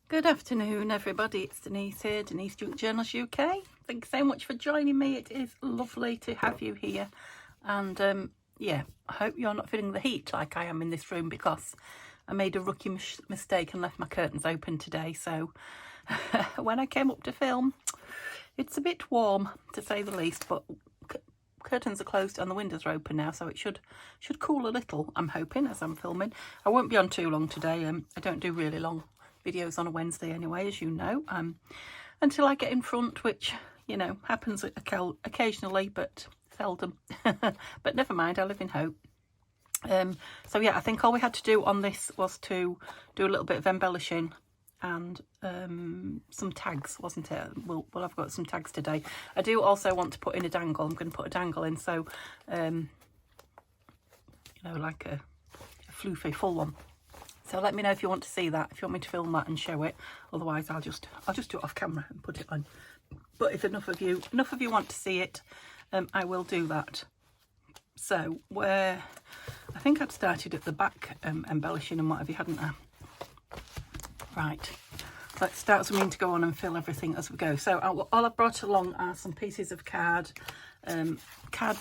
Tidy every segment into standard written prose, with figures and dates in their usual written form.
Good afternoon, everybody. It's Denise here, Denise Junk Journals UK. Thanks so much for joining me. It is lovely to have you here. And yeah, I hope you're not feeling the heat like I am in this room, because I made a rookie mistake and left my curtains open today. So when I came up to film, it's a bit warm, to say the least, but curtains are closed and the windows are open now, so it should cool a little, I'm hoping, as I'm filming. I won't be on too long today. I don't do really long videos on a Wednesday anyway, as you know, until I get in front, which, you know, happens occasionally but seldom. But never mind, I live in hope. So yeah, I think all we had to do on this was to do a little bit of embellishing and some tags, wasn't it? Well, I've got some tags today. I do also want to put in a dangle. I'm going to put a dangle in, so you know, like a floofy full one. So let me know if you want to see that, if you want me to film that and show it. Otherwise I'll just do it off camera and put it on. But if enough of you want to see it, I will do that. So I think I'd started at the back embellishing and what have you, hadn't I? Right, let's start swimming to go on and fill everything as we go. So all I've brought along are some pieces of card that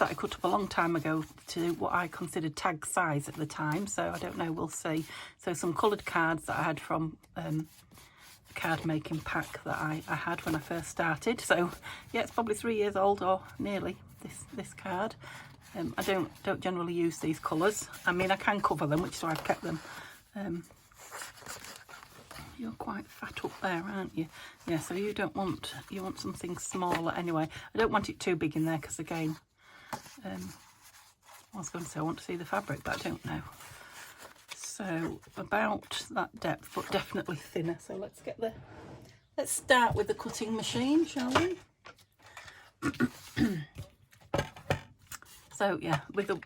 I cut up a long time ago to what I considered tag size at the time, so I don't know, we'll see. So some coloured cards that I had from the card making pack that I had when I first started. So yeah, it's probably 3 years old or nearly, this card. I don't generally use these colours. I mean, I can cover them, which is why I've kept them. You're quite fat up there, aren't you? Yeah, so you want something smaller anyway. I don't want it too big in there, because again, I was going to say I want to see the fabric, but I don't know. So about that depth, but definitely thinner. So let's start with the cutting machine, shall we? So yeah,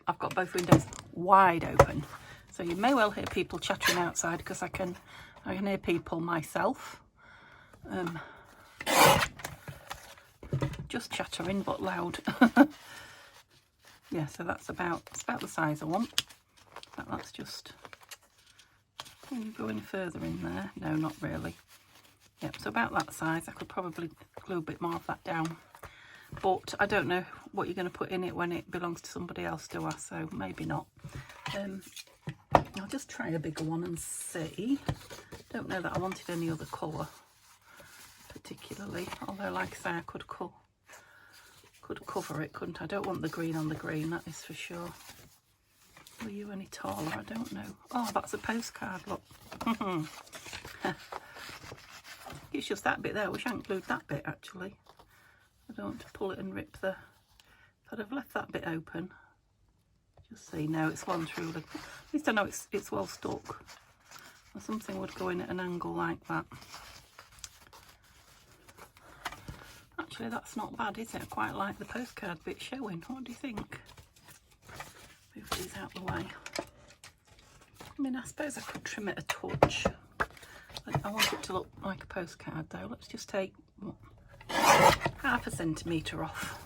I've got both windows wide open, so you may well hear people chattering outside, because I can hear people myself, just chattering but loud. Yeah, so that's about the size I want. That's just, can you go any further in there? No, not really. Yep, so about that size. I could probably glue a bit more of that down, but I don't know what you're going to put in it when it belongs to somebody else, do I? So maybe not. I'll just try a bigger one and see. Don't know that I wanted any other colour particularly, although like I say, I could cover it, couldn't I? I don't want the green on the green, that is for sure. Were you any taller? I don't know. Oh, that's a postcard, look. It's just that bit there. I wish I hadn't glued that bit, actually. I don't want to pull it and rip the... If I'd have left that bit open. Just see, no, it's one through. At least I know it's well stuck. Or something would go in at an angle like that. Actually, that's not bad, is it? I quite like the postcard bit showing. What do you think? Move these out the way. I mean, I suppose I could trim it a touch. I want it to look like a postcard though. Let's just take half a centimetre off.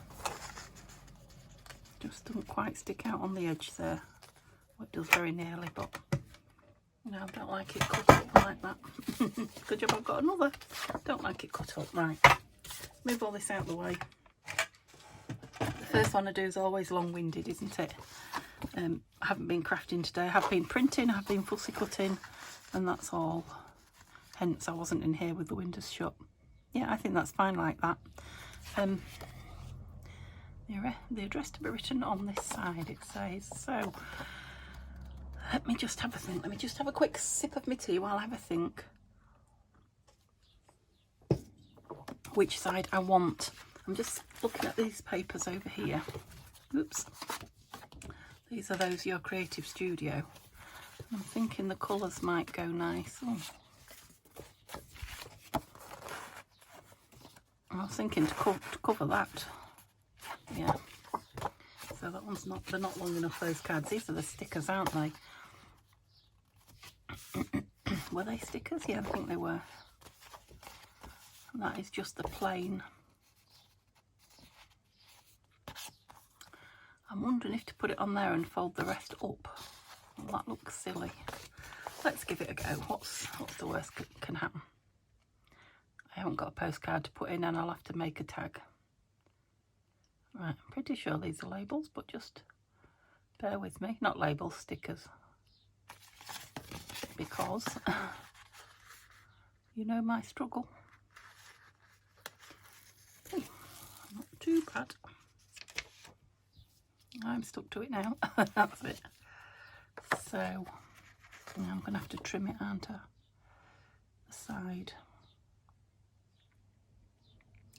Just doesn't quite stick out on the edge there. Well, it does very nearly, but no, I don't like it cut up like that. Good job I've got another. Don't like it cut up. Right, move all this out the way. The first one I do is always long-winded, isn't it? I haven't been crafting today. I have been printing, I have been fussy cutting, and that's all. Hence I wasn't in here with the windows shut. Yeah, I think that's fine like that. The address to be written on this side, it says. So let me just have a think. Let me just have a quick sip of my tea while I have a think which side I want. I'm just looking at these papers over here. Oops. These are those Your Creative Studio. I'm thinking the colours might go nice. Oh. I was thinking to cover that. Yeah. So that one's not, they're not long enough, those cards. These are the stickers, aren't they? Were they stickers? Yeah, I think they were. And that is just the plain. I'm wondering if to put it on there and fold the rest up. Well, that looks silly. Let's give it a go. What's the worst can happen? haven't got a postcard to put in, and I'll have to make a tag. Right, I'm pretty sure these are labels, but just bear with me. Not labels, stickers. Because you know my struggle. Okay, not too bad. I'm stuck to it now. That's it. So I'm going to have to trim it, aren't I? The side.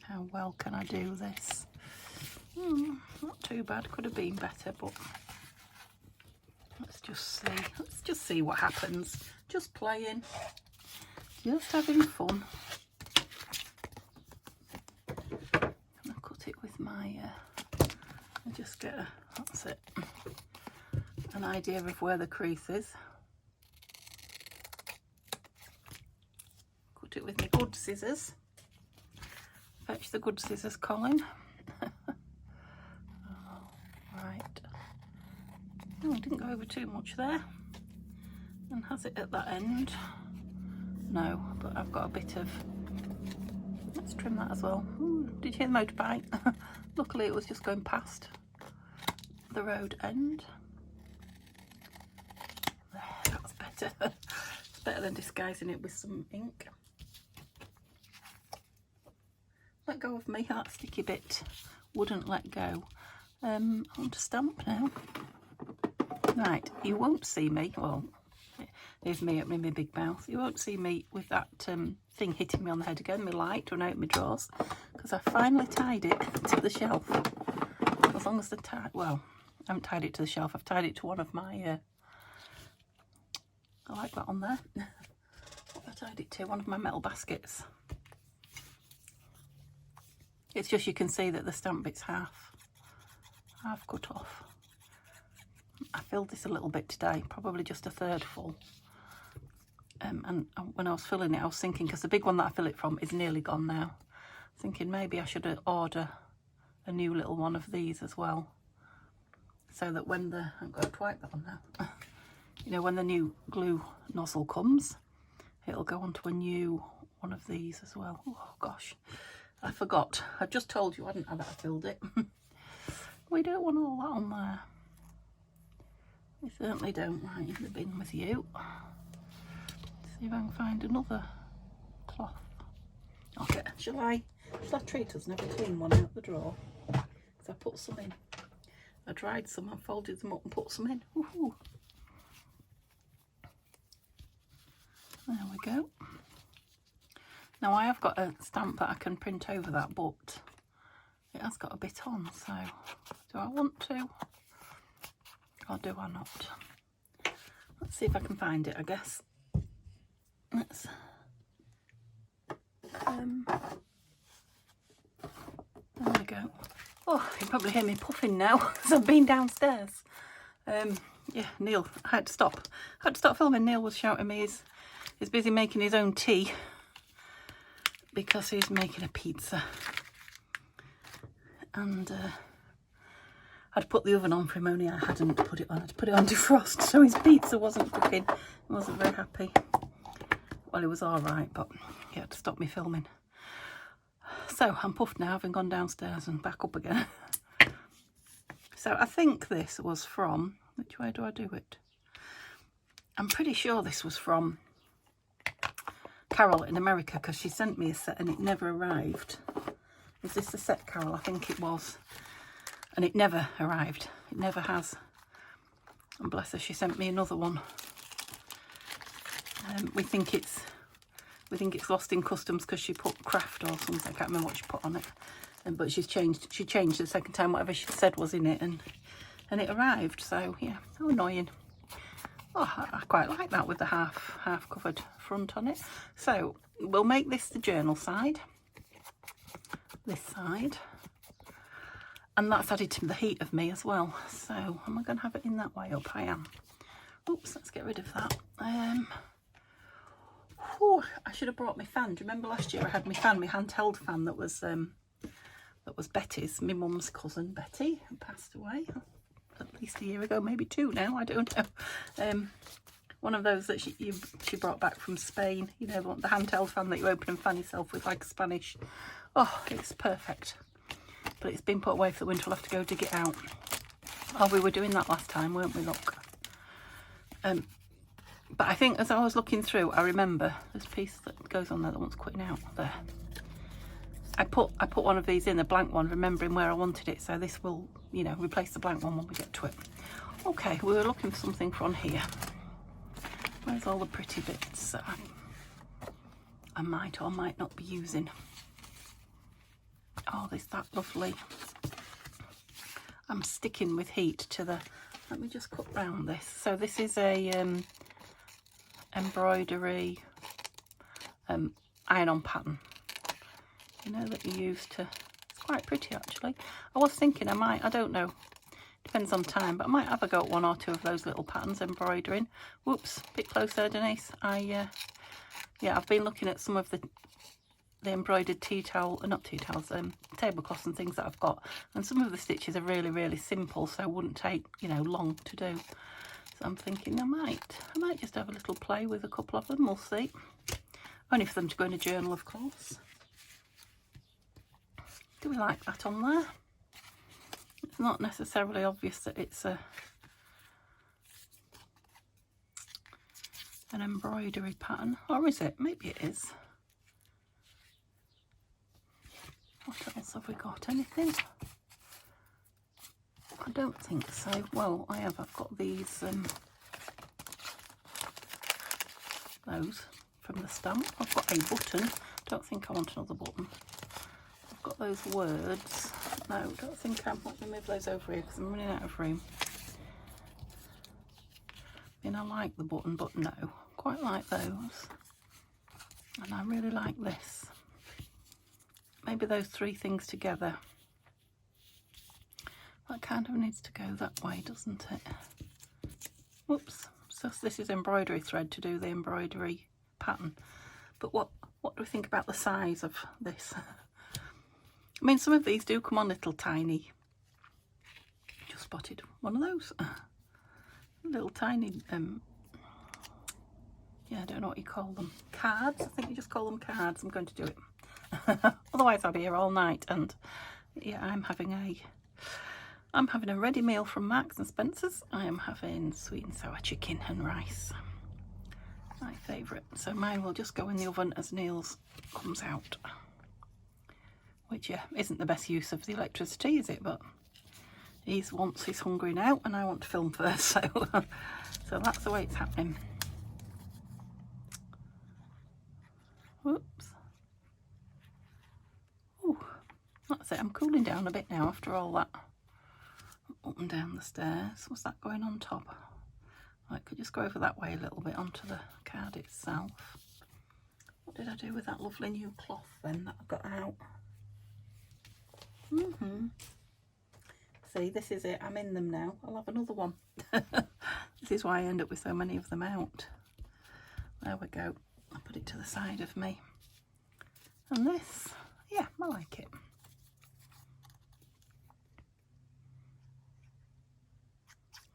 How well can I do this? Not too bad. Could have been better, but let's just see. Let's just see what happens. Just playing. Just having fun. I'll cut it with my... I just get a... That's it. An idea of where the crease is. Cut it with my good scissors. Fetch the good scissors, Colin. Right. Oh, I didn't go over too much there. And has it at that end? No, but I've got a bit of... Let's trim that as well. Ooh, did you hear the motorbike? Luckily it was just going past the road end. There, that's better. It's better than disguising it with some ink. Let go of me, that sticky bit wouldn't let go. I want to stamp now. Right, you won't see me, well, there's me opening my big mouth. You won't see me with that thing hitting me on the head again, my light run out my drawers, because I finally tied it to the shelf. As long as the well, I haven't tied it to the shelf, I've tied it to one of my, I like that on there. I tied it to one of my metal baskets. It's just you can see that the stamp bit's half cut off. I filled this a little bit today, probably just a third full. And when I was filling it, I was thinking, because the big one that I fill it from is nearly gone now, thinking maybe I should order a new little one of these as well, so that when the, I'm going to wipe that one now, you know, when the new glue nozzle comes, it'll go onto a new one of these as well. Oh gosh, I forgot. I just told you, hadn't I, that I filled it. We don't want all that on there. We certainly don't. Right, in the bin with you. See if I can find another cloth. Okay, shall I treat us? Never clean one out the drawer. So I put some in. I dried some and folded them up and put some in. Woohoo! There we go. Now I have got a stamp that I can print over that, but it has got a bit on, so do I want to or do I not? Let's see if I can find it, I guess. Let's there we go. Oh, you probably hear me puffing now because I've been downstairs. Yeah, Neil, I had to stop filming. Neil was shouting at me. He's busy making his own tea because he's making a pizza. And I'd put the oven on for him, only I hadn't put it on. I'd put it on defrost, so his pizza wasn't cooking. He wasn't very happy. Well, it was all right, but he had to stop me filming. So I'm puffed now, having gone downstairs and back up again. So I think this was from, which way do I do it? I'm pretty sure this was from Carol in America, because she sent me a set and it never arrived. Is this the set, Carol? I think it was. And it never arrived. It never has. And bless her, she sent me another one. We think it's lost in customs because she put craft or something. I can't remember what she put on it. But she changed the second time whatever she said was in it, and it arrived. So yeah, so annoying. Oh, I quite like that with the half covered front on it. So we'll make this the journal side. This side. And that's added to the heat of me as well. So am I going to have it in that way up? I am. Oops, let's get rid of that. I should have brought my fan. Do you remember last year I had my fan, my handheld fan that was Betty's, my mum's cousin Betty, who passed away at least a year ago, maybe 2 now, I don't know. one of those that she brought back from Spain. You know, the handheld fan that you open and fan yourself with, like Spanish. Oh, it's perfect. But it's been put away for the winter. We'll have to go dig it out. Oh, we were doing that last time, weren't we? Look. But I think as I was looking through, I remember this piece that goes on there that one's cutting out there. I put one of these in, the blank one, remembering where I wanted it. So this will, you know, replace the blank one when we get to it. Okay, we were looking for something from here. Where's all the pretty bits that I might or might not be using? Oh, there's that lovely. I'm sticking with heat to the. Let me just cut round this. So this is a embroidery iron-on pattern. You know, that you use to. It's quite pretty actually. I was thinking I might. I don't know. Depends on time, but I might have a go at one or two of those little patterns embroidering. Whoops, a bit close there, Denise. Yeah, I've been looking at some of the embroidered tablecloths and things that I've got, and some of the stitches are really, really simple, so it wouldn't take, you know, long to do. So I'm thinking I might just have a little play with a couple of them. We'll see. Only for them to go in a journal, of course. Do we like that on there? It's not necessarily obvious that it's an embroidery pattern, or is it? Maybe it is. What else have we got? Anything? I don't think so. Well, I've got these those from the stamp. I've got a button. Don't think I want another button. I've got those words. No, don't think I'm going to move those over here because I'm running out of room. I mean, I like the button, but no, quite like those. And I really like this. Maybe those three things together. That kind of needs to go that way, doesn't it? Whoops. So this is embroidery thread to do the embroidery pattern. But what do we think about the size of this? I mean, some of these do come on little tiny. Just spotted one of those. Little tiny, yeah, I don't know what you call them. Cards? I think you just call them cards. I'm going to do it. Otherwise I'll be here all night. And yeah, I'm having a ready meal from Marks and Spencer's. I am having sweet and sour chicken and rice. My favourite. So mine will just go in the oven as Neil's comes out. Which, yeah, isn't the best use of the electricity, is it? But he's hungry now, and I want to film first, so so that's the way it's happening. Whoops. Ooh, that's it. I'm cooling down a bit now after all that. Up and down the stairs. What's that going on top? I could just go over that way a little bit onto the card itself. What did I do with that lovely new cloth then that I got out? See, this is it. I'm in them now. I'll have another one. This is why I end up with so many of them out. There we go. I'll put it to the side of me. And this, yeah, I like it.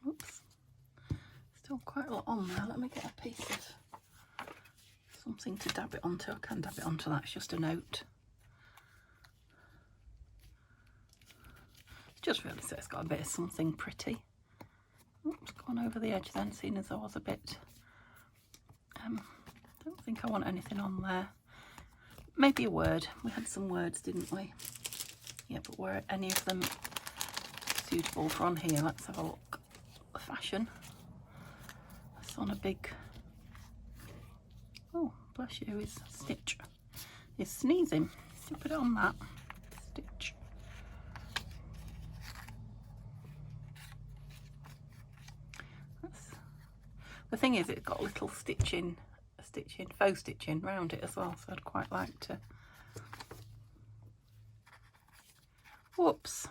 Oops. Still quite a lot on there. Let me get a piece of something to dab it onto. I can dab it onto that. It's just a note. Just really so it's got a bit of something pretty. Oops, gone over the edge then, seeing as I was a bit. Don't think I want anything on there. Maybe a word. We had some words, didn't we? Yeah, but were any of them suitable for on here? Let's have a look. Fashion. It's on a big. Oh, bless you. His stitch is sneezing. So put it on that stitch. The thing is, it's got a little faux stitching around it as well, so I'd quite like to. Whoops.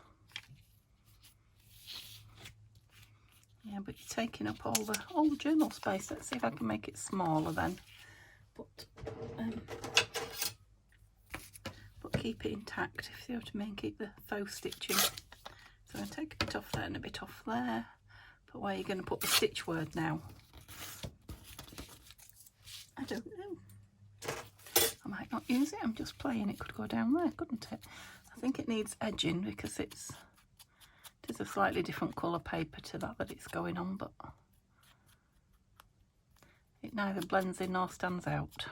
Yeah, but you're taking up all the journal space. Let's see if I can make it smaller then. But keep it intact, if you know what I mean. Keep the faux stitching. So I take a bit off there and a bit off there. But where are you going to put the stitch word now? might not use it. I'm just playing. It could go down there, couldn't it? I think it needs edging because it is a slightly different colour paper to that it's going on, but it neither blends in nor stands out.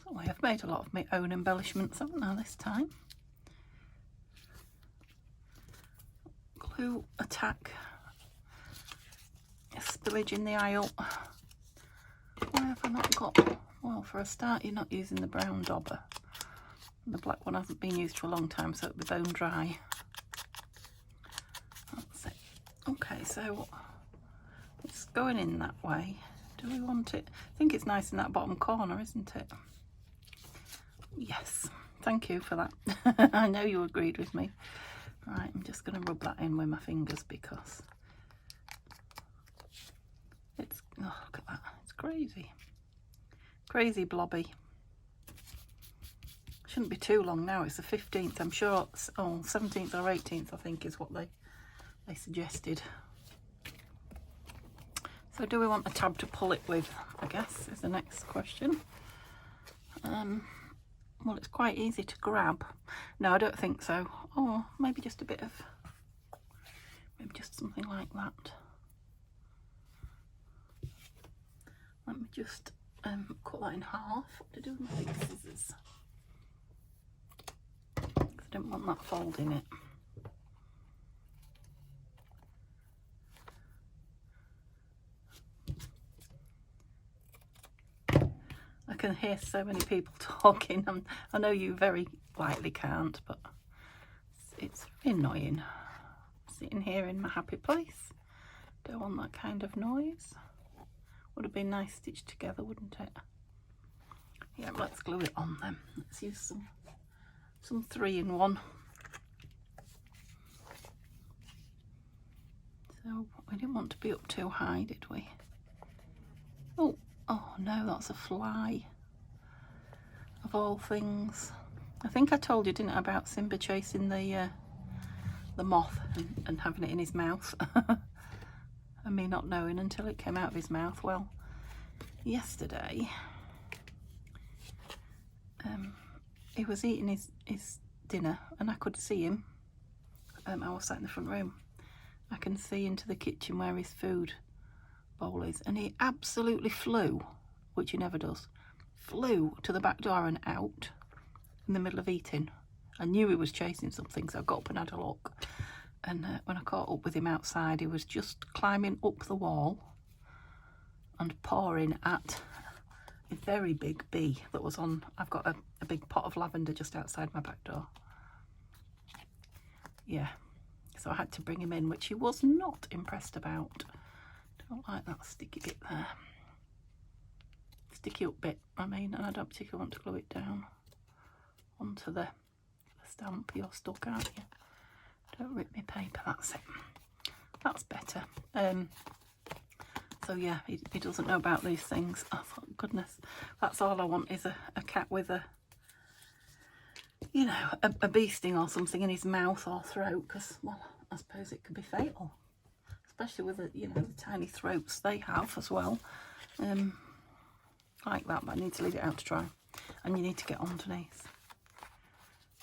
So I have made a lot of my own embellishments, haven't I, this time? Glue attack. Spillage in the aisle. Why have I not got... Well, for a start, you're not using the brown dauber. The black one hasn't been used for a long time, so it'll be bone dry. That's it. Okay, so it's going in that way. Do we want it? I think it's nice in that bottom corner, isn't it? Yes. Thank you for that. I know you agreed with me. Right, I'm just going to rub that in with my fingers because it's... Oh, look at that. It's crazy. Crazy blobby. Shouldn't be too long now. It's the 15th. I'm sure. Oh, 17th or 18th, I think, is what they suggested. So do we want a tab to pull it with, I guess, is the next question. Well, it's quite easy to grab. No, I don't think so. Oh, maybe just a bit of... Maybe just something like that. Let me just cut that in half. What to do with my big scissors? I don't want that fold in it. I can hear so many people talking. I know you very likely can't, but it's annoying. Sitting here in my happy place. Don't want that kind of noise. Would have been nice stitched together, wouldn't it? Yeah, let's glue it on then. Let's use some 3-in-1. So we didn't want to be up too high, did we? Oh no, that's a fly. Of all things. I think I told you, didn't I, about Simba chasing the moth and having it in his mouth. And me not knowing until it came out of his mouth. Well, yesterday he was eating his dinner and I could see him. I was sat in the front room. I can see into the kitchen where his food bowl is, and he absolutely flew, which he never does, flew to the back door and out in the middle of eating. I knew he was chasing something, so I got up and had a look. And when I caught up with him outside, he was just climbing up the wall and pawing at a very big bee that was on... I've got a big pot of lavender just outside my back door. Yeah, so I had to bring him in, which he was not impressed about. Don't like that sticky bit there. Sticky up bit, I mean, and I don't particularly want to glue it down onto the stamp. You're stuck, aren't you? Don't rip me paper, that's it. That's better. So yeah, he doesn't know about these things. Oh, thank goodness. That's all I want, is a cat with a, you know, a bee sting or something in his mouth or throat, because, well, I suppose it could be fatal. Especially with the, you know, the tiny throats they have as well. Like that, but I need to leave it out to dry. And you need to get underneath.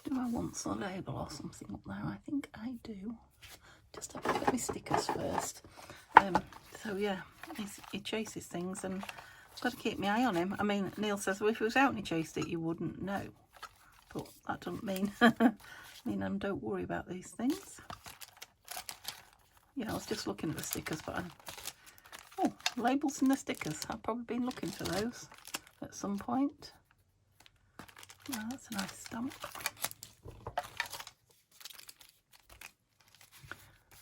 Do I want a label or something up there? I think I do. Just have a look at my stickers first. So yeah, he chases things and I've got to keep my eye on him. I mean, Neil says, well, if he was out and he chased it, you wouldn't know. But that doesn't mean, don't worry about these things. Yeah, I was just looking at the stickers, but oh, labels and the stickers. I've probably been looking for those at some point. Oh, that's a nice stamp.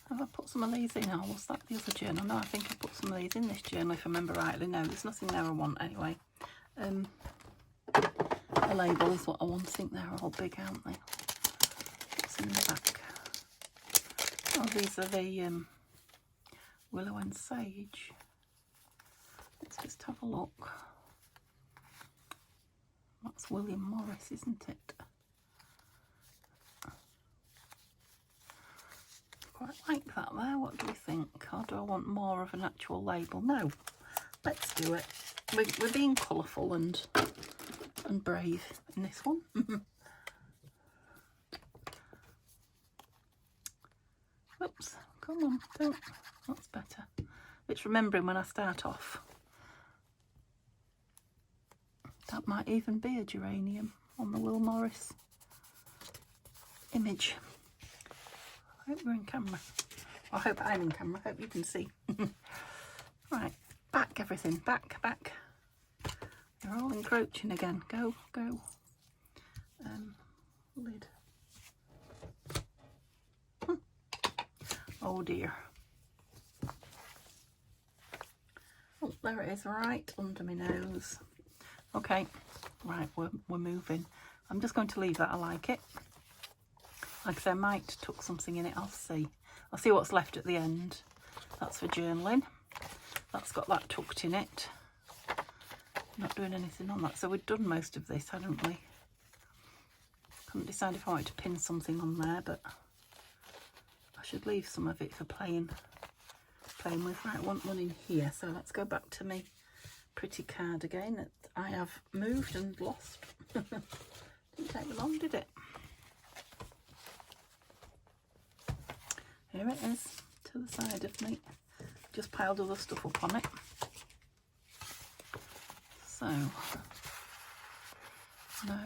Have I put some of these in, or was that the other journal? No, I think I put some of these in this journal, if I remember rightly. No, there's nothing there I want anyway. A label is what I want. I think they're all big, aren't they? What's in the back? Oh, these are the Willow and Sage. Let's just have a look. That's William Morris, isn't it? quite like that there. What do we think? Or do I want more of an actual label? No, let's do it. We're being colourful and brave in this one. Oops, come on, don't. That's better. It's remembering when I start off. That might even be a geranium on the Will Morris image. I hope we're in camera. I hope I'm in camera. I hope you can see. Right, back everything. Back, back. They're all encroaching again. Go, go. Lid. Oh dear. Oh, there it is, right under my nose. Okay, right, we're moving. I'm just going to leave that. I like it. Like I said, I might tuck something in it. I'll see. I'll see what's left at the end. That's for journaling. That's got that tucked in it. Not doing anything on that. So we've done most of this, hadn't we? Couldn't decide if I wanted to pin something on there, but I should leave some of it for playing with. Right, I want one in here. So let's go back to my pretty card again that I have moved and lost. Didn't take me long, did it? Here it is, to the side of me. Just piled other stuff up on it. So, no.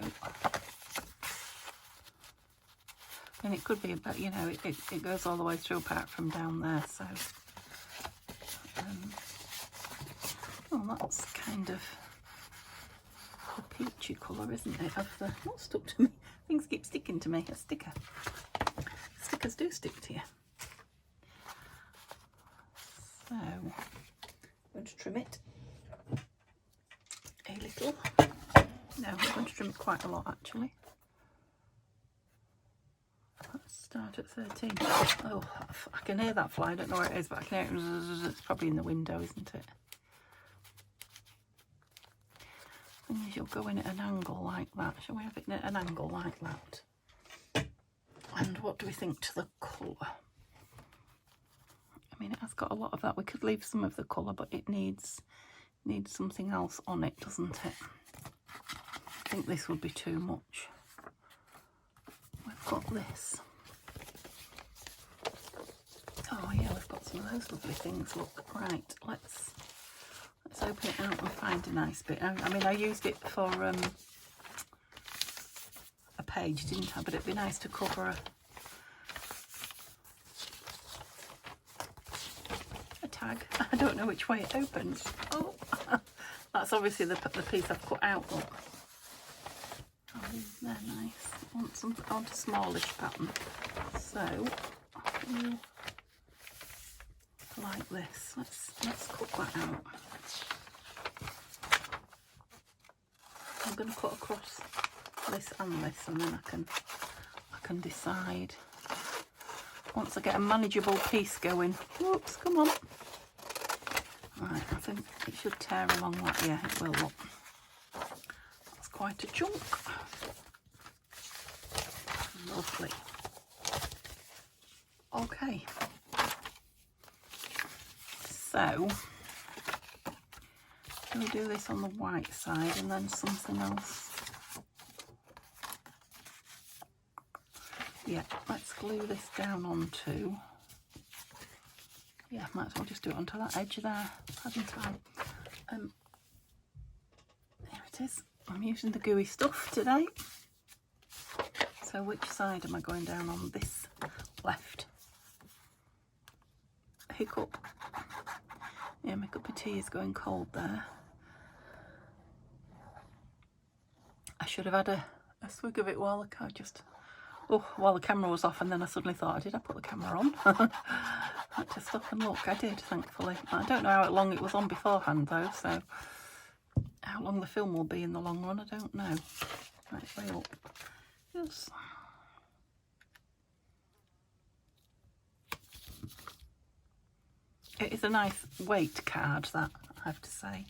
And it could be, but you know, it goes all the way through apart from down there. So, well, that's kind of a peachy colour, isn't it? Of the, what's stuck to me? Things keep sticking to me. A sticker. Stickers do stick to you. So, I'm going to trim it a little. No, I'm going to trim it quite a lot actually. Let's start at 13. Oh, I can hear that fly. I don't know where it is, but I can hear it. It's probably in the window, isn't it? And you'll go in at an angle like that. Shall we have it at an angle like that? And what do we think to the colour? I mean, it has got a lot of that. We could leave some of the colour, but it needs something else on it, doesn't it? I think this would be too much. We've got this. Oh yeah, we've got some of those lovely things. Look, right, let's open it out and find a nice bit. I mean, I used it for a page, didn't I? But it'd be nice to cover a tag. I don't know which way it opens. Oh, that's obviously the piece I've cut out. Look. Oh, they're nice. I want a smallish pattern. So, like this. Let's cut that out. I'm going to cut across this and this, and then I can decide once I get a manageable piece going. Whoops, come on. Right, I think it should tear along that. Yeah, it will. Look, that's quite a chunk. Lovely. Okay. So, can we do this on the white side and then something else? Yeah, let's glue this down onto. Yeah, might as well just do it onto that edge there, hadn't I? There it is. I'm using the gooey stuff today. So which side am I going down on? This left. Hiccup. Yeah, my cup of tea is going cold there. I should have had a swig of it while the camera was off, and then I suddenly thought, did I put the camera on? I had to stop and look. I did, thankfully. I don't know how long it was on beforehand though, so how long the film will be in the long run, I don't know. Right, way up. Yes. It is a nice weight card, that, I have to say,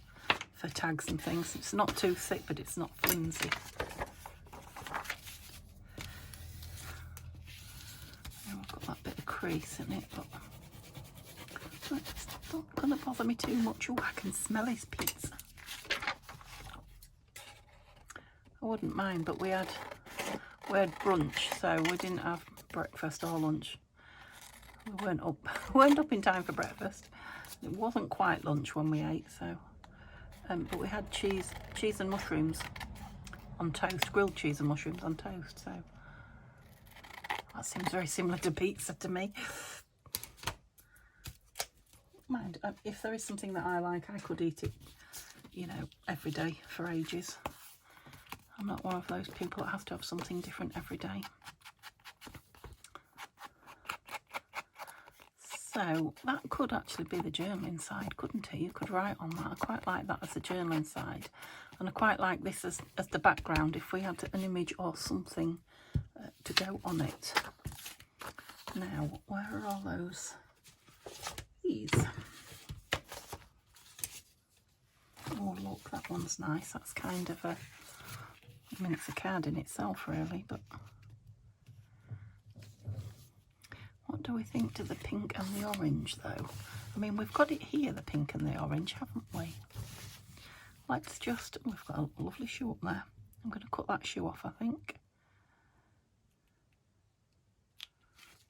for tags and things. It's not too thick, but it's not flimsy. Now I've got that bit of crease in it, but it's not going to bother me too much. Oh, I can smell his pizza. I wouldn't mind, but we had brunch, so we didn't have breakfast or lunch. We weren't up in time for breakfast. It wasn't quite lunch when we ate, so but we had cheese and mushrooms on toast, grilled cheese and mushrooms on toast, so that seems very similar to pizza to me. Mind, if there is something that I like, I could eat it, you know, every day for ages. I'm not one of those people that has to have something different every day. So that could actually be the journaling side, couldn't it? You could write on that. I quite like that as the journaling side. And I quite like this as the background if we had an image or something to go on it. Now, where are all those? These. Oh, look, that one's nice. That's kind of a... I mean, it's a card in itself, really, but... What do we think to the pink and the orange, though? I mean, we've got it here, the pink and the orange, haven't we? Let's just... We've got a lovely shoe up there. I'm going to cut that shoe off, I think.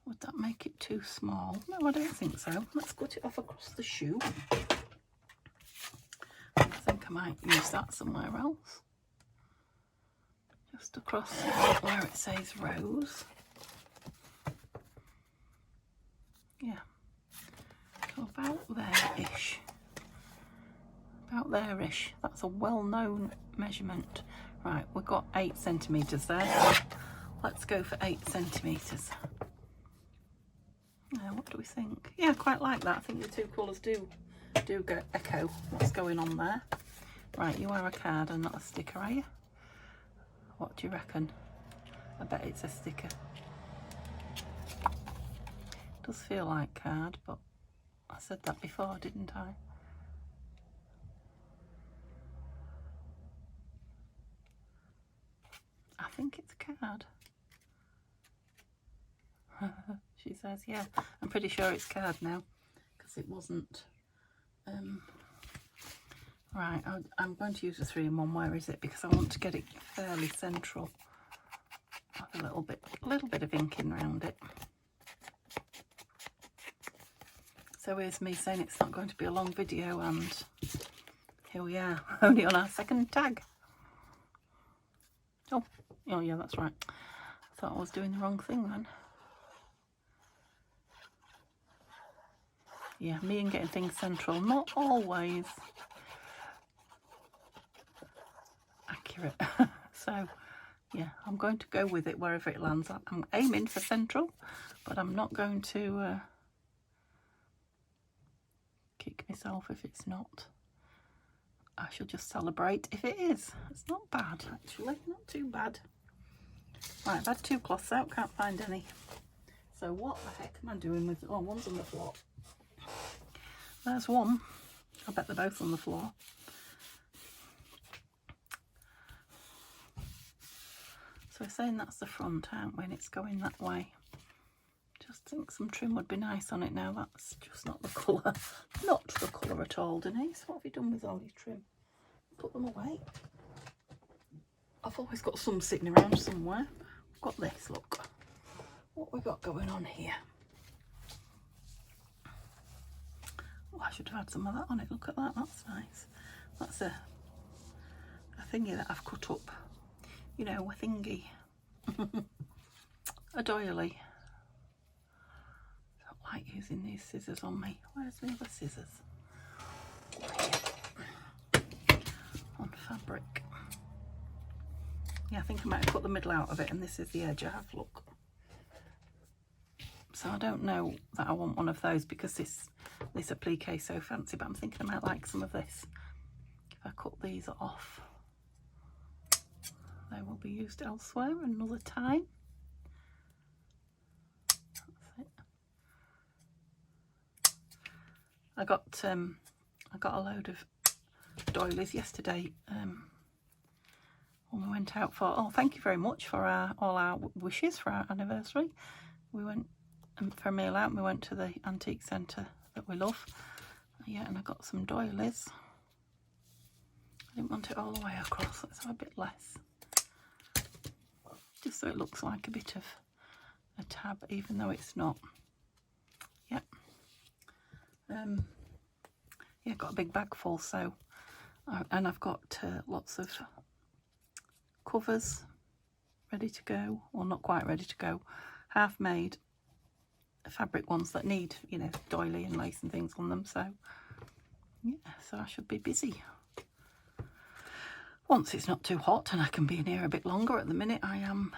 Would that make it too small? No, I don't think so. Let's cut it off across the shoe. I think I might use that somewhere else. Just across where it says rose. Yeah. So about there-ish. About there-ish. That's a well-known measurement. Right, we've got 8 centimetres there. So let's go for 8 centimetres. Now, what do we think? Yeah, I quite like that. I think the two colours do go echo what's going on there. Right, you are a card and not a sticker, are you? What do you reckon? I bet it's a sticker. Does feel like card, but I said that before, didn't I? I think it's a card. She says, yeah, I'm pretty sure it's card now, because it wasn't. Right, I'm going to use a 3-in-1. Where is it? Because I want to get it fairly central. Have a little bit of inking around it. So here's me saying it's not going to be a long video, and here we are, only on our second tag. Oh yeah, that's right. I thought I was doing the wrong thing then. Yeah, me and getting things central, not always accurate. So yeah, I'm going to go with it wherever it lands. I'm aiming for central, but I'm not going to kick myself if it's not. I shall just celebrate if it is. It's not bad, actually, not too bad. Right, I've had 2 cloths out, can't find any. So what the heck am I doing with... Oh, one's on the floor. There's one. I bet they're both on the floor. So we're saying that's the front, aren't we? And it's going that way. Just think some trim would be nice on it now. That's just not the colour. Not the colour at all, Denise. What have you done with all your trim? Put them away. I've always got some sitting around somewhere. I've got this, look. What we got going on here? Oh, I should have had some of that on it. Look at that, that's nice. That's a thingy that I've cut up. You know, a thingy. A doily. I don't like using these scissors on me. Where's the other scissors? On fabric. Yeah, I think I might have cut the middle out of it, and this is the edge I have, look. So I don't know that I want one of those because this applique is so fancy, but I'm thinking I might like some of this. If I cut these off, they will be used elsewhere another time. That's it. I got a load of doilies yesterday when we went out for, oh, thank you very much for all our wishes for our anniversary. We went for a meal out. We went to the antique centre that we love. Yeah, and I got some doilies. I didn't want it all the way across. Let's have a bit less. Just so it looks like a bit of a tab, even though it's not. Yep. Yeah, got a big bag full, so and I've got lots of covers ready to go, or not quite ready to go, half made fabric ones that need, you know, doily and lace and things on them. So yeah, so I should be busy once it's not too hot and I can be in here a bit longer. At the minute I'm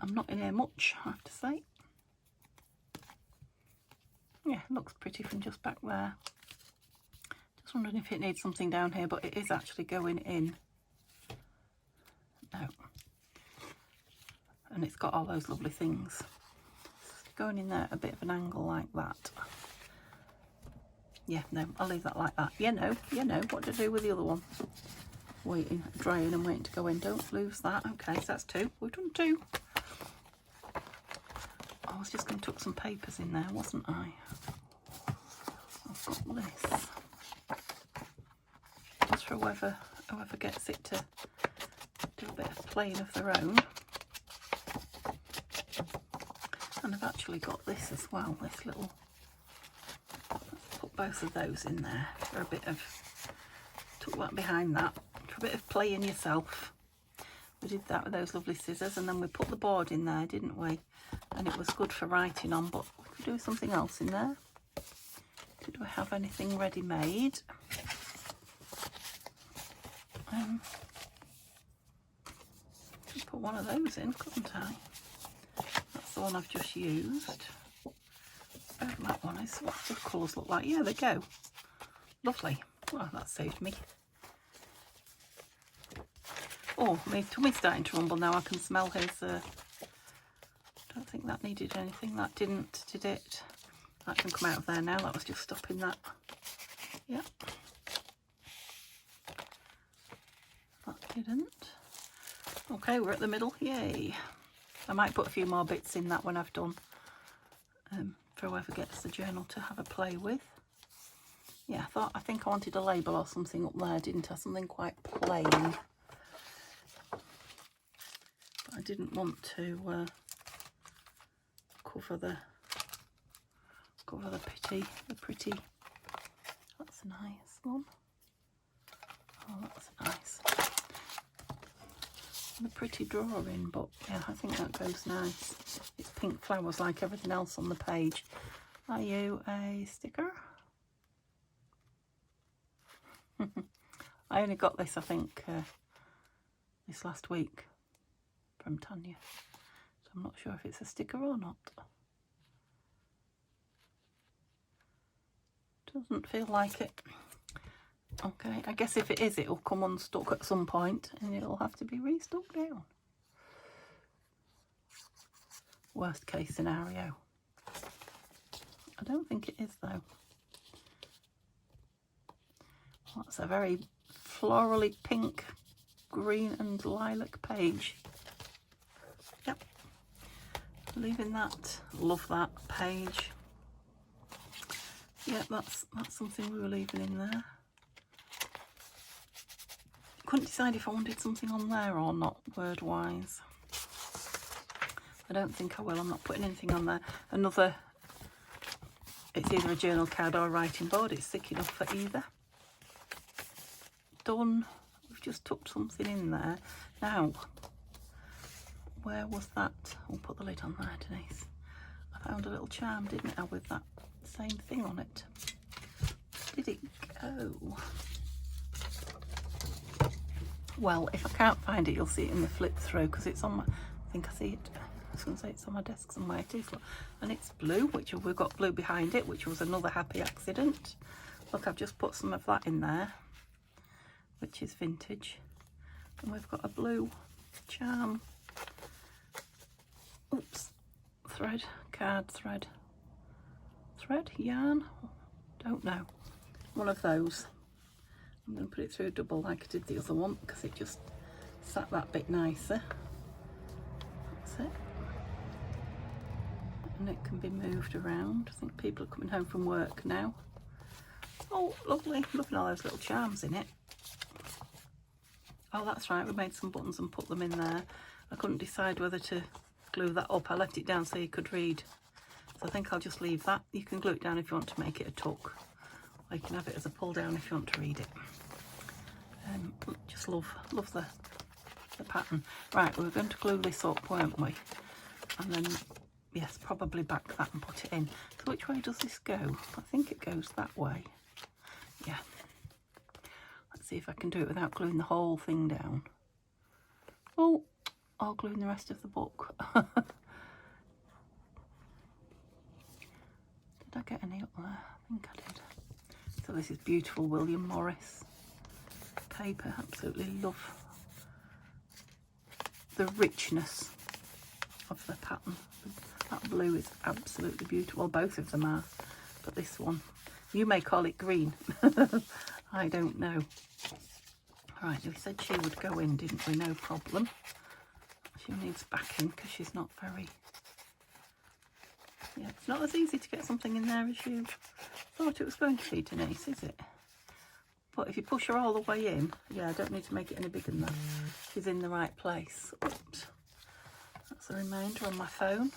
not in here much, I have to say. Yeah, it looks pretty from just back there. Just wondering if it needs something down here, but it is actually going in. No. And it's got all those lovely things. It's going in there at a bit of an angle like that. Yeah, no, I'll leave that like that. You know, what to do with the other one. Waiting, drying and waiting to go in. Don't lose that. Okay, so that's 2. We've done 2. I was just going to tuck some papers in there, wasn't I? I've got this. Just for whoever gets it to do a bit of playing of their own. And I've actually got this as well, this little, let's put both of those in there for a bit of, tuck that behind that, for a bit of playing yourself. We did that with those lovely scissors, and then we put the board in there, didn't we? And it was good for writing on, but we could do something else in there. Did we have anything ready made? Could put one of those in, couldn't I? That's the one I've just used. Whatever that one is. What the colours look like? Yeah, they go. Lovely. Well, that saved me. Oh, my tummy's starting to rumble now. I can smell his... don't think that needed anything. That didn't, did it? That can come out of there now. That was just stopping that. Yep. That didn't. Okay, we're at the middle. Yay. I might put a few more bits in that when I've done, for whoever gets the journal to have a play with. Yeah, I think I wanted a label or something up there, didn't I? Something quite plain. But I didn't want to cover the pretty. That's a nice one. Oh, that's nice. The pretty drawing, but yeah, I think that goes nice. It's pink flowers like everything else on the page. Are you a sticker? I only got this, I think, this last week from Tanya, so I'm not sure if it's a sticker or not. Doesn't feel like it. Okay, I guess if it is, it'll come unstuck at some point and it'll have to be restuck down. Worst case scenario. I don't think it is though. Well, that's a very florally pink, green and lilac page. Yep. Leaving that. Love that page. Yep, that's something we were leaving in there. Couldn't decide if I wanted something on there or not, word wise. I don't think I will. I'm not putting anything on there. Another, it's either a journal card or a writing board. It's thick enough for either. Done. We've just tucked something in there. Now, where was that? I'll put the lid on there, Denise. I found a little charm, didn't I, with that same thing on it. Did it go? Well, if I can't find it, you'll see it in the flip through, because it's on my, I think I see it, I was going to say it's on my desk somewhere. It is, look. And it's blue, which we've got blue behind it, which was another happy accident. Look, I've just put some of that in there, which is vintage. And we've got a blue charm, oops, thread, card thread, yarn, don't know, one of those. I'm going to put it through a double like I did the other one, because it just sat that bit nicer. That's it. and it can be moved around. I think people are coming home from work now. Oh, lovely. Loving all those little charms in it. Oh, that's right, we made some buttons and put them in there. I couldn't decide whether to glue that up. I left it down so you could read. So I think I'll just leave that. You can glue it down if you want to make it a tuck. Or you can have it as a pull down if you want to read it. Just love the pattern. Right, we were going to glue this up, weren't we? And then, yes, probably back that and put it in. So which way does this go? I think it goes that way. Yeah. Let's see if I can do it without gluing the whole thing down. Oh, I'll glue in the rest of the book. Did I get any up there? I think I did. So this is beautiful William Morris paper. Absolutely love the richness of the pattern. That blue is absolutely beautiful. Well, both of them are, but this one, you may call it green. I don't know. Right, we said she would go in, didn't we? No problem. She needs backing because she's not very... Yeah, it's not as easy to get something in there as you thought it was going to be, Denise, is it? But if you push her all the way in, yeah, I don't need to make it any bigger than that. She's in the right place. Oops. That's a reminder on my phone.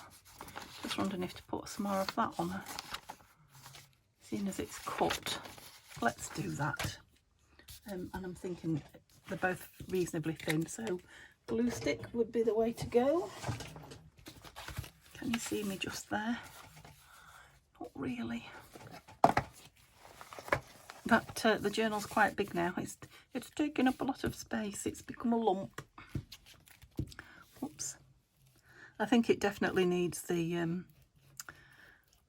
Just wondering if to put some more of that on her. Seeing as it's cut, let's do that. And I'm thinking they're both reasonably thin, so glue stick would be the way to go. Can you see me just there? Not really. That the journal's quite big now. It's taking up a lot of space. It's become a lump. Whoops. I think it definitely needs the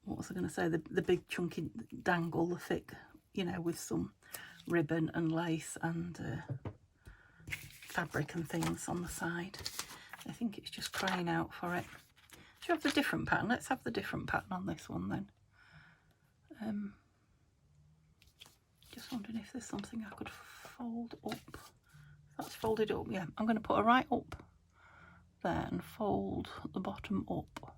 what was I going to say? The big chunky dangle, the thick, you know, with some ribbon and lace and fabric and things on the side. I think it's just crying out for it. Should we have the different pattern? Let's have the different pattern on this one then. Just wondering if there's something I could fold up. That's folded up, yeah. I'm going to put her right up there and fold the bottom up.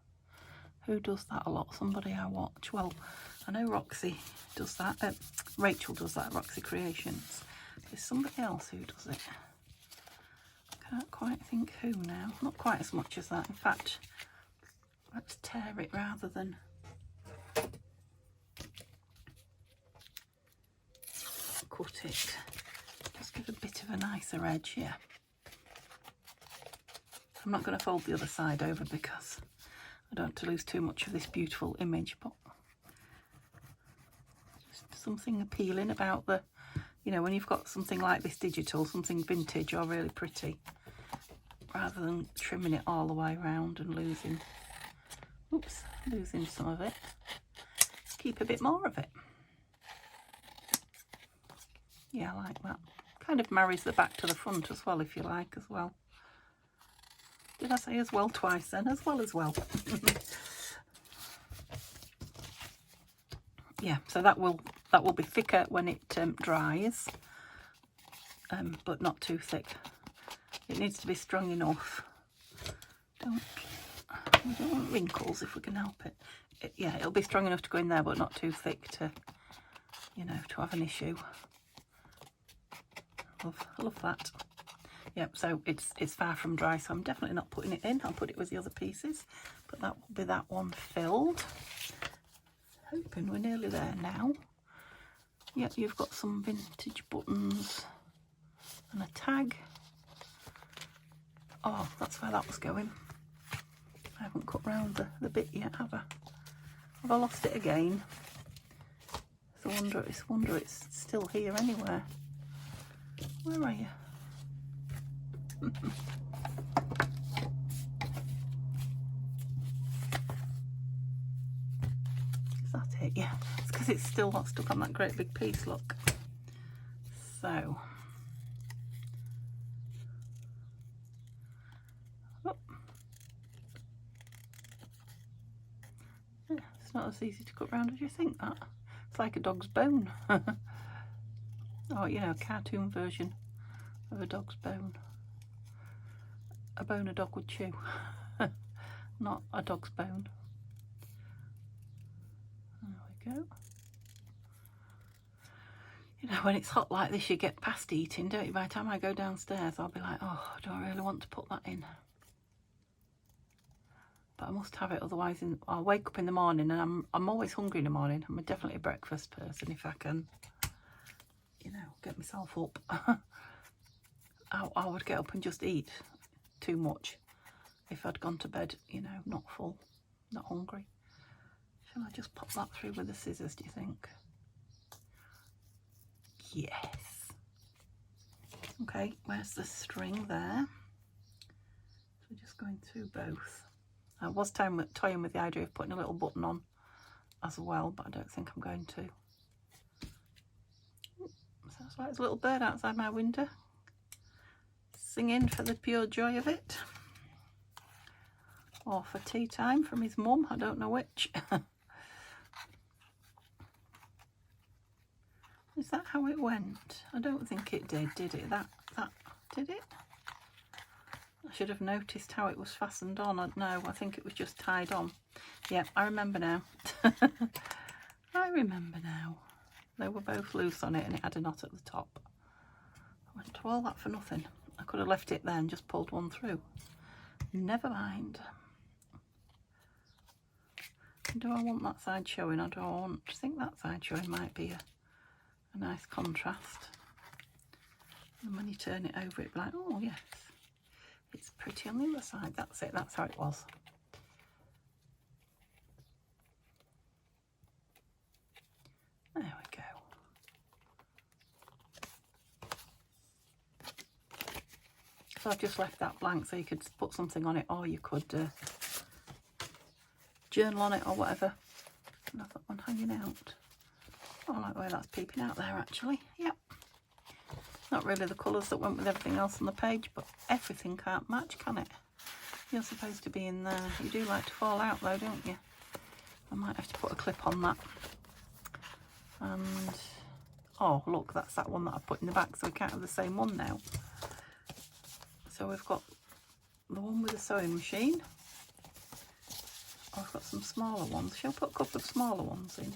Who does that a lot? Somebody I watch. Well, I know Roxy does that. Rachel does that at Roxy Creations. There's somebody else who does it. Can't quite think who now. Not quite as much as that. In fact, let's tear it rather than cut it. Just give a bit of a nicer edge, yeah. I'm not going to fold the other side over because I don't want to lose too much of this beautiful image, but just something appealing about the, you know, when you've got something like this digital, something vintage or really pretty, rather than trimming it all the way around and losing, oops, losing some of it. Keep a bit more of it. Yeah, I like that. Kind of marries the back to the front as well, if you like, as well. Did I say as well twice then? As well as well. Yeah, so that will be thicker when it dries, but not too thick. It needs to be strong enough. We don't want wrinkles if we can help it. Yeah, it'll be strong enough to go in there, but not too thick to, you know, to have an issue. I love that. Yep, so it's far from dry, so I'm definitely not putting it in. I'll put it with the other pieces, but that will be that one filled. Hoping we're nearly there now. Yep, you've got some vintage buttons and a tag. Oh, that's where that was going. I haven't cut round the bit yet, have I? Have I lost it again? It's a wonder it's still here anywhere. Where are you? Is that it? Yeah, it's because it's still not stuck on that great big piece, look. So, oh. Yeah, it's not as easy to cut round as you think that. It's like a dog's bone. Oh, you know, a cartoon version of a dog's bone. A bone a dog would chew. Not a dog's bone. we go. You know, when it's hot like this, you get past eating, don't you? By the time I go downstairs, I'll be like, oh, do I really want to put that in? But I must have it, otherwise I'll wake up in the morning, and I'm always hungry in the morning. I'm definitely a breakfast person if I can, you know, get myself up. I would get up and just eat too much if I'd gone to bed, you know, not full, not hungry. Shall I just pop that through with the scissors, do you think? Yes. Okay, where's the string there? So we're just going through both. I was toying with the idea of putting a little button on as well, but I don't think I'm going to. Sounds like there's a little bird outside my window, singing for the pure joy of it. Or for tea time from his mum, I don't know which. Is that how it went? I don't think it did it? That did it? I should have noticed how it was fastened on. No, I think it was just tied on. Yeah, I remember now. I remember now. They were both loose on it and it had a knot at the top. I went to all that for nothing. I could have left it there and just pulled one through. Never mind. Do I want that side showing, or do I think that side showing might be a nice contrast? And when you turn it over, it'd be like, oh yes, it's pretty on the other side. That's it, that's how it was. There we go. So I've just left that blank so you could put something on it, or you could journal on it or whatever. And I've got one hanging out. Oh, I like the way that's peeping out there actually. Yep. Not really the colours that went with everything else on the page, but everything can't match, can it? You're supposed to be in there. You do like to fall out though, don't you? I might have to put a clip on that. And oh look, that's that one that I put in the back, so we can't have the same one now. So we've got the one with the sewing machine. I've got some smaller ones. Shall I put a couple of smaller ones in?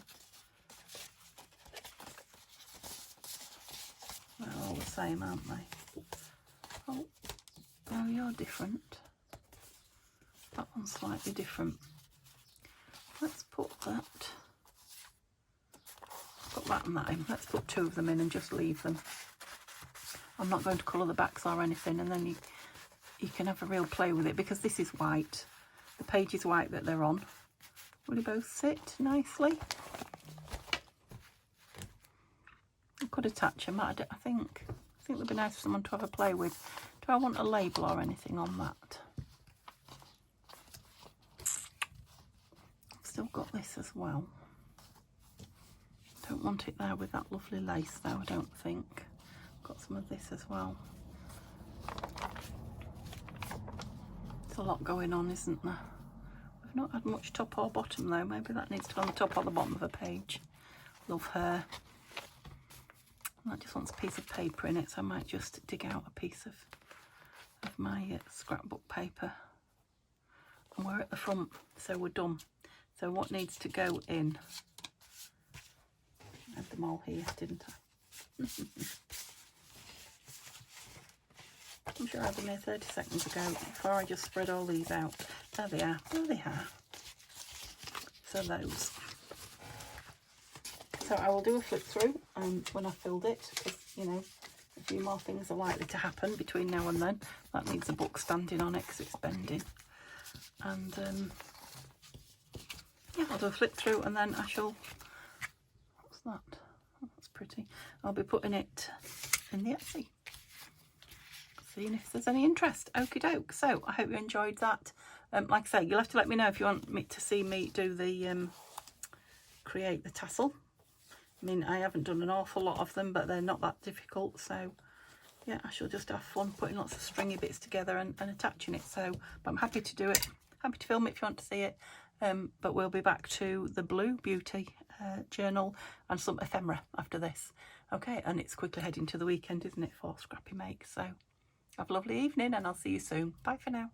They're all the same, aren't they? Oh, oh, you're different. That one's slightly different. Let's put that. Put that and that in. Let's put two of them in and just leave them. I'm not going to colour the backs or anything, and then you can have a real play with it, because this is white. The page is white that they're on. Will they both sit nicely? I could attach them. I think it would be nice for someone to have a play with. Do I want a label or anything on that? I've still got this as well. Don't want it there with that lovely lace though, I don't think. Got some of this as well. There's a lot going on, isn't there? We've not had much top or bottom though. Maybe that needs to go on the top or the bottom of a page. Love her. That just wants a piece of paper in it, so I might just dig out a piece of my scrapbook paper. And we're at the front, so we're done. So what needs to go in? I had them all here, didn't I? I'm sure I had them here 30 seconds ago before I just spread all these out. There they are. There they are. So those. So I will do a flip through when I filled it, because, you know, a few more things are likely to happen between now and then. That needs a book standing on it because it's bending. And yeah, I'll do a flip through and then I shall... What's that? Oh, that's pretty. I'll be putting it in the Etsy. Seeing if there's any interest. Okie doke. So I hope you enjoyed that. Like I say, you'll have to let me know if you want me to see me do the create the tassel. I mean, I haven't done an awful lot of them, but they're not that difficult. So yeah, I shall just have fun putting lots of stringy bits together and attaching it. So, but I'm happy to do it. Happy to film it if you want to see it. But we'll be back to the Blue Beauty journal and some ephemera after this. Okay, and it's quickly heading to the weekend, isn't it, for Scrappy Make? So have a lovely evening and I'll see you soon. Bye for now.